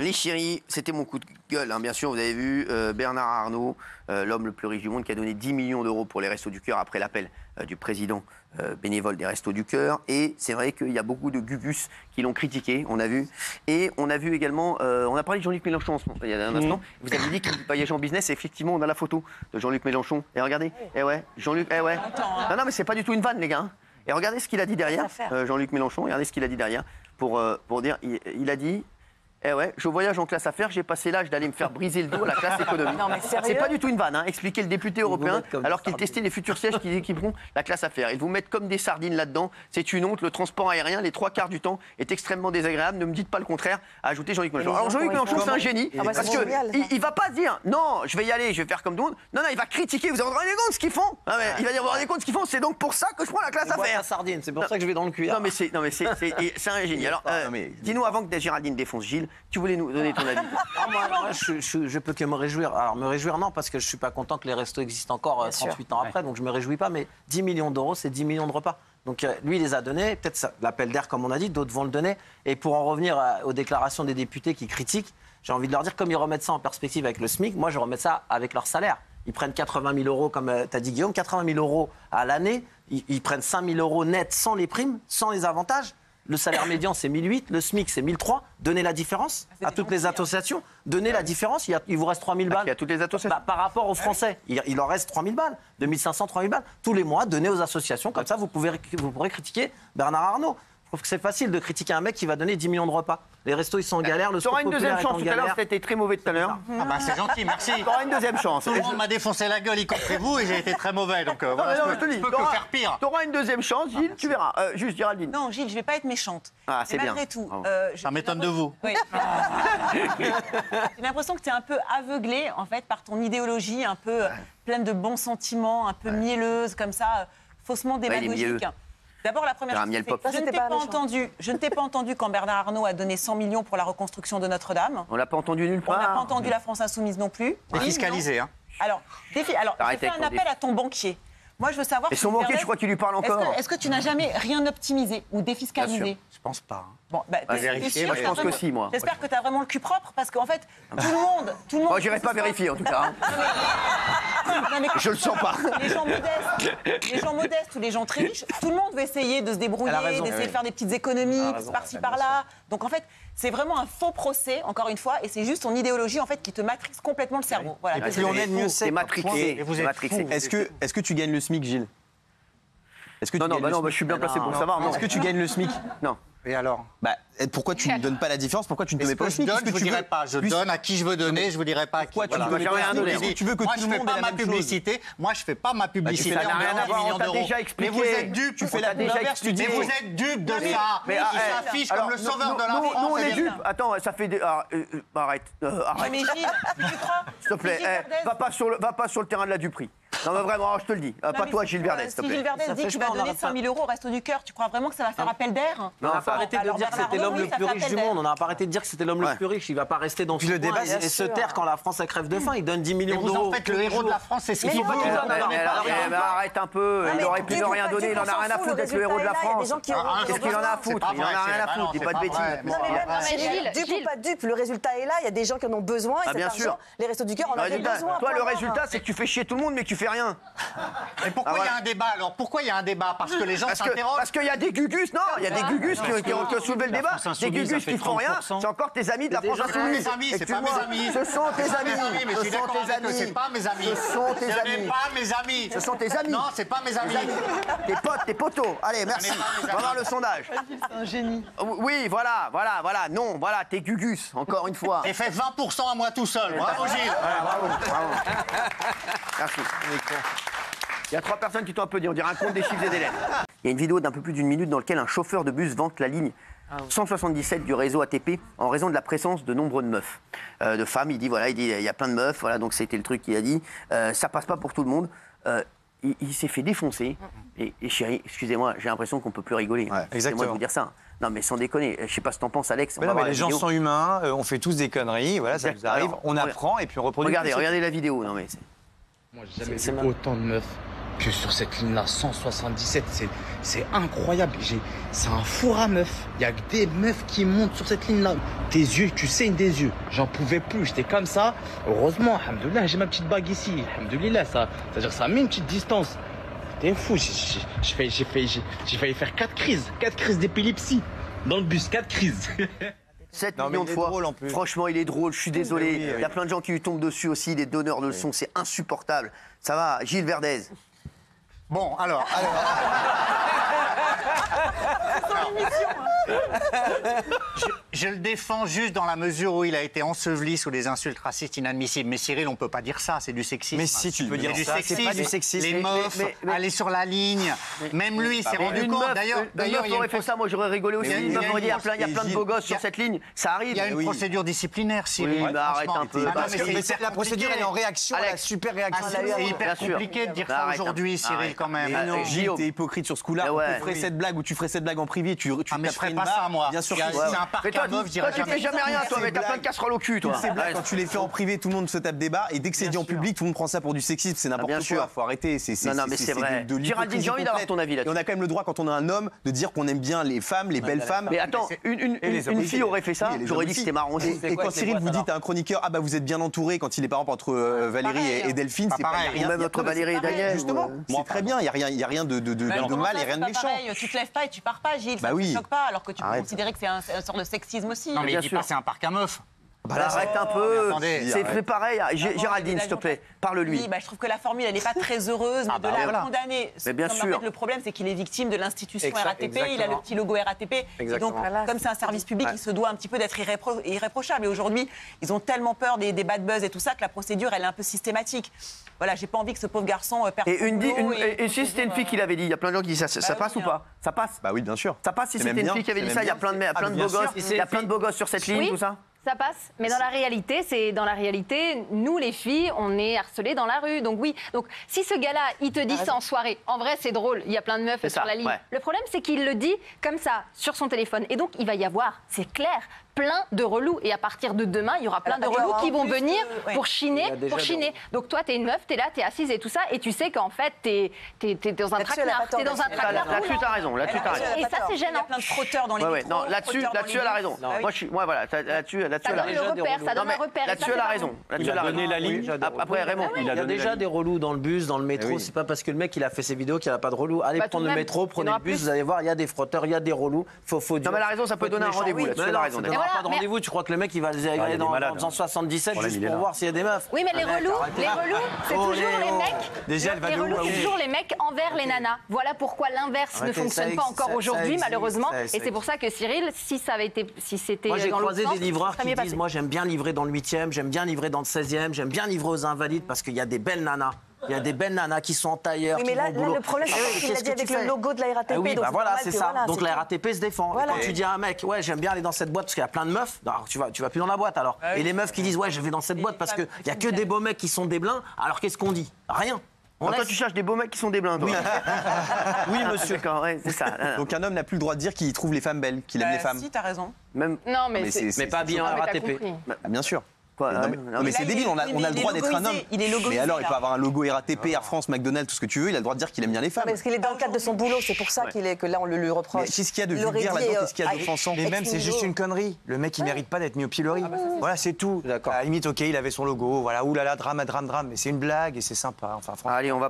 Les chéris, c'était mon coup de gueule, hein. Bien sûr, vous avez vu Bernard Arnault, l'homme le plus riche du monde, qui a donné 10 millions d'euros pour les Restos du Cœur après l'appel du président bénévole des Restos du Cœur. Et c'est vrai qu'il y a beaucoup de gugus qui l'ont critiqué, on a vu. Et on a vu également, on a parlé de Jean-Luc Mélenchon il y a un instant. Vous avez dit qu'il voyageait en business, et effectivement, on a la photo de Jean-Luc Mélenchon. Et regardez, Jean-Luc, Non, mais c'est pas du tout une vanne, les gars. Et regardez ce qu'il a dit derrière, Jean-Luc Mélenchon, regardez ce qu'il a dit derrière, pour dire, il a dit... je voyage en classe affaires, j'ai passé l'âge d'aller me faire briser le dos à la classe économie. C'est pas du tout une vanne, hein. Expliquez le député européen alors qu'il testait les futurs sièges qui équiperont la classe affaires. Ils vous mettent comme des sardines là-dedans, c'est une honte, le transport aérien, les 3/4 du temps est extrêmement désagréable, ne me dites pas le contraire, a ajouté Jean-Luc Mélenchon. Alors Jean-Luc Mélenchon, c'est un génie, parce qu'il va pas dire, non, je vais y aller, je vais faire comme tout le monde, non, il va critiquer, vous vous rendez compte de ce qu'ils font. Il va dire, vous vous rendez compte de ce qu'ils font, c'est donc pour ça que je prends la classe affaires. Sardine, c'est pour ça que je vais dans le cuir. Non, mais c'est un génie. Alors, dis-nous, avant que Géraldine défonce Gilles, tu voulais nous donner ton avis. Moi, je peux que me réjouir. Alors, me réjouir, non, parce que je suis pas content que les restos existent encore 38 ans après, donc je me réjouis pas, mais 10 millions d'euros, c'est 10 millions de repas. Donc lui, il les a donnés, peut-être l'appel d'air, comme on a dit, d'autres vont le donner. Et pour en revenir aux déclarations des députés qui critiquent, j'ai envie de leur dire, comme ils remettent ça en perspective avec le SMIC, moi, je remets ça avec leur salaire. Ils prennent 80 000 euros, comme tu as dit, Guillaume, 80 000 euros à l'année. Ils prennent 5 000 euros net sans les primes, sans les avantages. Le salaire médian, c'est 1 800, le SMIC, c'est 1 300. Donnez la différence à toutes les associations. Donnez la différence. Il vous reste 3 000 balles. Il y a toutes les associations. Par rapport aux Français, il en reste 3 000 balles. 2 500, 3 000 balles. Tous les mois, donnez aux associations. Comme ça, vous pourrez critiquer Bernard Arnault. Je trouve que c'est facile de critiquer un mec qui va donner 10 millions de repas. Les restos, ils sont en galère. Le T'auras une deuxième chance tout à l'heure, c'était très mauvais tout à l'heure. Ah bah c'est gentil, merci. T'auras une deuxième chance. Tout le monde m'a défoncé la gueule, y compris vous, et j'ai été très mauvais. Donc voilà, je peux que faire pire. T'auras une deuxième chance, Gilles, tu verras. Juste Géraldine. Non, Gilles, je vais pas être méchante. Ah, c'est bien. Malgré tout, Ça m'étonne de vous. Oui. J'ai l'impression que tu es un peu aveuglé, en fait, par ton idéologie un peu pleine de bons sentiments, un peu mielleuse, comme ça, faussement démagogique. D'abord, la première chose, je ne t'ai pas entendu quand Bernard Arnault a donné 100 millions pour la reconstruction de Notre-Dame. On l'a pas entendu nulle part. On n'a pas entendu la France Insoumise non plus. Défiscalisé, hein. Alors, je fais un appel à ton banquier. Moi, je veux savoir... Et son banquier, je crois qu'il lui parle encore. Est-ce que tu n'as jamais rien optimisé ou défiscalisé? Je pense pas. Bon, vérifier, moi, je pense que si, moi. J'espère que tu as vraiment le cul propre, parce qu'en fait, tout le monde... Moi, j'irai pas vérifier, en tout cas. Je le sens pas. Les gens modestes ou les gens très riches, tout le monde veut essayer de se débrouiller, d'essayer de faire des petites économies par-ci, par-là. Donc, en fait, c'est vraiment un faux procès, encore une fois, et c'est juste ton idéologie, en fait, qui te matrixe complètement le cerveau. Voilà. Et plus on est, mieux c'est. Matrixé. Est-ce que tu gagnes le SMIC, Gilles? Non, je suis bien placé pour le savoir. Est-ce que tu gagnes le SMIC? Non. Et alors? Pourquoi tu ne donnes pas la différence? Pourquoi tu ne te mets pas le SMIC? Je vous dirai pas. Je donne à qui je veux donner, je vous dirai pas à qui. Pourquoi tu ne veux rien donner? Tu veux que tout le monde ait la même publicité? Moi, je fais pas ma publicité. Ça n'a rien à voir, on t'a déjà expliqué. Mais vous êtes dupes. Tu fais la déjà expliqué. Mais vous êtes dupes de ça. Mais il s'affiche comme le sauveur de la France. Nous, on est dupes. Attends, ça fait des... Arrête. Mais Gilles, tu crois? S'il te plaît, va pas sur le terrain de la duperie. Non, mais vraiment, je te le dis. Pas toi, Gilles Verdez, s'il te plaît. Si Gilles Verdez dit qu'il va donner 100 000 euros au Resto du Cœur, tu crois vraiment que ça va faire appel d'air? On n'a pas arrêté de dire que c'était l'homme le plus riche du monde. On n'a pas arrêté de dire que c'était l'homme le plus riche. Il ne va pas rester dans le débat et se taire quand la France crève de faim. Il donne 10 millions d'euros. En fait, le héros de la France, c'est ce qu'il veut. Arrête un peu. Il aurait pu ne rien donner. Il en a rien à foutre d'être le héros de la France. Qu'est-ce qu'il en a à foutre? Il en a rien à foutre. Dis pas de bêtises. Dupe ou pas dupe, le résultat est là. Il y a des gens qui en ont besoin. Et bien sûr. Les Restos du Cœur en avaient besoin. Toi, le résultat, c'est que tu fais chier tout le monde, mais que tu fais rien. Et pourquoi il y a un débat alors? Pourquoi il y a un débat? Parce que les gens s'interrogent. Parce qu'il y a des gugus, non, il y a des gugus qui ont soulevé le débat. Des gugus qui font rien, c'est encore tes amis de la France Insoumise. C'est pas mes amis. Ce sont tes amis. Mais je suis d'accord avec toi, c'est pas mes amis. Ce sont tes amis. pas mes amis. Ce sont tes amis. Non, c'est pas mes amis. Tes potes, tes potos. Allez, merci. On va voir le sondage. C'est un génie. Oui, voilà. Non, voilà, t'es gugus, encore une fois. J'ai fait 20% à moi tout seul. Bravo, Gilles. Bravo. Merci. Il y a 3 personnes qui t'ont applaudi, on dirait un compte des chiffres et des lettres. Il y a une vidéo d'un peu plus d'une minute dans laquelle un chauffeur de bus vante la ligne 177 du réseau ATP en raison de la présence de nombreuses meufs, de femmes. Il dit il y a plein de meufs, voilà, donc c'était le truc qu'il a dit. Ça passe pas pour tout le monde. Il s'est fait défoncer. Et chérie, excusez-moi, j'ai l'impression qu'on peut plus rigoler. Ouais, excusez-moi de vous dire ça. Non, mais sans déconner. Je sais pas ce que t'en penses, Alex. Mais non, mais les gens sont humains, on fait tous des conneries, voilà, ça nous arrive, on apprend et puis on reproduit. Regardez la vidéo. Non, mais moi, j'ai jamais vu autant de meufs que sur cette ligne-là, 177. C'est incroyable. C'est un four à meufs. Il y a que des meufs qui montent sur cette ligne-là. Tes yeux, tu saignes des yeux. J'en pouvais plus. J'étais comme ça. Heureusement, alhamdoulilah, j'ai ma petite bague ici. Alhamdoulilah, c'est-à-dire que ça met une petite distance. T'es fou. J'ai failli faire 4 crises. 4 crises d'épilepsie. Dans le bus, 4 crises. 7 millions de fois. Franchement, il est drôle, je suis désolé. Il y a plein de gens qui lui tombent dessus aussi, des donneurs de leçons, c'est insupportable. Ça va, Gilles Verdez. Bon, alors. Je le défends juste dans la mesure où il a été enseveli sous des insultes racistes inadmissibles. Mais Cyril, on ne peut pas dire ça, c'est du sexisme. Mais si, tu peux dire ça, c'est pas du sexisme. Les meufs, aller sur la ligne. Même lui, il s'est rendu compte. D'ailleurs, il aurait fait ça, moi j'aurais rigolé aussi. Il y a plein de beaux gosses sur cette ligne, ça arrive. Il y a une procédure disciplinaire, Cyril. Oui, arrête un peu. La procédure, elle est en réaction à la super réaction. C'est hyper compliqué de dire ça aujourd'hui, Cyril, quand même. Gilles, t'es hypocrite sur ce coup-là. Tu ferais cette blague ou tu ferais cette blague en privé, tu mais je ferais pas ça, moi. Bien sûr, c'est un parc à meufs, je dirais jamais. Toi, tu fais jamais rien, toi, mais t'as plein de casseroles au cul, toi. Ces blagues, quand tu les fais en privé, tout le monde se tape des barres. Et dès que c'est dit en public, tout le monde prend ça pour du sexisme. C'est n'importe quoi. Faut arrêter. Non, mais c'est vrai. Géraldine, j'ai envie d'avoir ton avis là-dessus. On a quand même le droit, quand on est un homme, de dire qu'on aime bien les femmes, les belles femmes. Mais attends, une fille aurait fait ça, j'aurais dit que c'était marrant aussi. Et quand Cyril vous dit à un chroniqueur, ah bah vous êtes bien entouré, quand il est par exemple entre Valérie et Delphine, c'est pareil. Ou même entre Valérie et Daniel. Justement, c'est très bien, il n'y a rien de mal et rien de méchant. Tu te lèves pas et tu pars pas, Gilles, ça ne te choque pas, alors que tu peux considérer que c'est une sorte de sexisme aussi. Non, mais il dit pas c'est un parc à meufs. Arrête un peu, c'est pareil. Géraldine, s'il te plaît, parle-lui. Oui, je trouve que la formule, elle n'est pas très heureuse, mais de la condamner. Mais bien sûr. En fait, le problème, c'est qu'il est victime de l'institution RATP, il a le petit logo RATP. Donc, comme c'est un service public, il se doit un petit peu d'être irréprochable. Et aujourd'hui, ils ont tellement peur des bad buzz et tout ça que la procédure, elle est un peu systématique. Voilà, j'ai pas envie que ce pauvre garçon perde son boulot. Et si c'était une fille qui l'avait dit, il y a plein de gens qui disent ça passe ou pas? Ça passe? Bah oui, bien sûr. Ça passe si c'était une fille qui avait dit ça, il y a plein de beaux gosses. Il y a plein de beaux gosses sur cette ligne, tout ça? Ça passe, mais dans la réalité, nous les filles, on est harcelées dans la rue. Donc oui, donc si ce gars-là, il te dit ça en soirée, en vrai c'est drôle, il y a plein de meufs sur la ligne. Ouais. Le problème c'est qu'il le dit comme ça sur son téléphone, et donc il va y avoir, c'est clair, plein de relous. Et à partir de demain, il y aura plein de relous qui vont venir pour chiner, Donc toi, t'es une meuf, t'es là, t'es assise et tout ça, et tu sais qu'en fait, t'es dans un traquenard. T'es dans un traquenard. Là-dessus, t'as raison. Et ça, c'est gênant. Il y a plein de frotteurs dans les métros. Non, là-dessus, elle a raison. Moi, voilà, là-dessus, elle a raison. Là-dessus, elle a raison. Il a donné la ligne. Après, Raymond, il y a déjà des relous dans le bus, dans le métro. C'est pas parce que le mec, il a fait ses vidéos qu'il n'y a pas de relous. Allez prendre le métro, prenez le bus, vous allez voir, il y a des frotteurs, il y a des relous. Non, mais elle a raison, ça peut donner un rendez-vous. Là-dessus, elle a raison. Pas de rendez-vous, tu crois que le mec il va aller en faisant 77 juste pour voir s'il y a des meufs? Oui, mais les relous, c'est toujours les mecs. Déjà, elle va toujours les mecs envers les nanas. Voilà pourquoi l'inverse ne fonctionne pas encore aujourd'hui, malheureusement. Et c'est pour ça que Cyril, si c'était moi j'ai dans croisé l'autre des livreurs sens, qui disent moi j'aime bien livrer dans le 8e, j'aime bien livrer dans le 16e, j'aime bien livrer aux invalides parce qu'il y a des belles nanas. Il y a des belles nanas qui sont en tailleur. Oui, mais là, le problème, c'est qu'il l'a dit avec le logo de la RATP. Oui, bah voilà, c'est ça. Donc la RATP se défend. Voilà. Quand tu dis à un mec, ouais, j'aime bien aller dans cette boîte parce qu'il y a plein de meufs, alors tu vas plus dans la boîte alors. Et les meufs qui disent, ouais, je vais dans cette boîte parce qu'il y a que des beaux mecs qui sont des blins, alors qu'est-ce qu'on dit? Rien. Toi, tu cherches des beaux mecs qui sont des blindes. Oui, monsieur. C'est ça. Donc un homme n'a plus le droit de dire qu'il trouve les femmes belles, qu'il aime les femmes. Si, t'as raison. Non, mais pas bien en RATP. Bien sûr. Mais c'est débile, on a le droit d'être un homme. Mais alors, il peut avoir un logo RATP, Air France, McDonald's, tout ce que tu veux, il a le droit de dire qu'il aime bien les femmes. Parce qu'il est dans le cadre de son boulot, c'est pour ça que là, on le lui reproche. Qu'est-ce qu'il y a de vulgaire là-dedans? Qu'est-ce qu'il y a d'offensant? Et même, c'est juste une connerie. Le mec, il mérite pas d'être mis au pilori. Voilà, c'est tout. À la limite, ok, il avait son logo, voilà, oulala, drame, mais c'est une blague et c'est sympa. Enfin, franchement. Allez, on va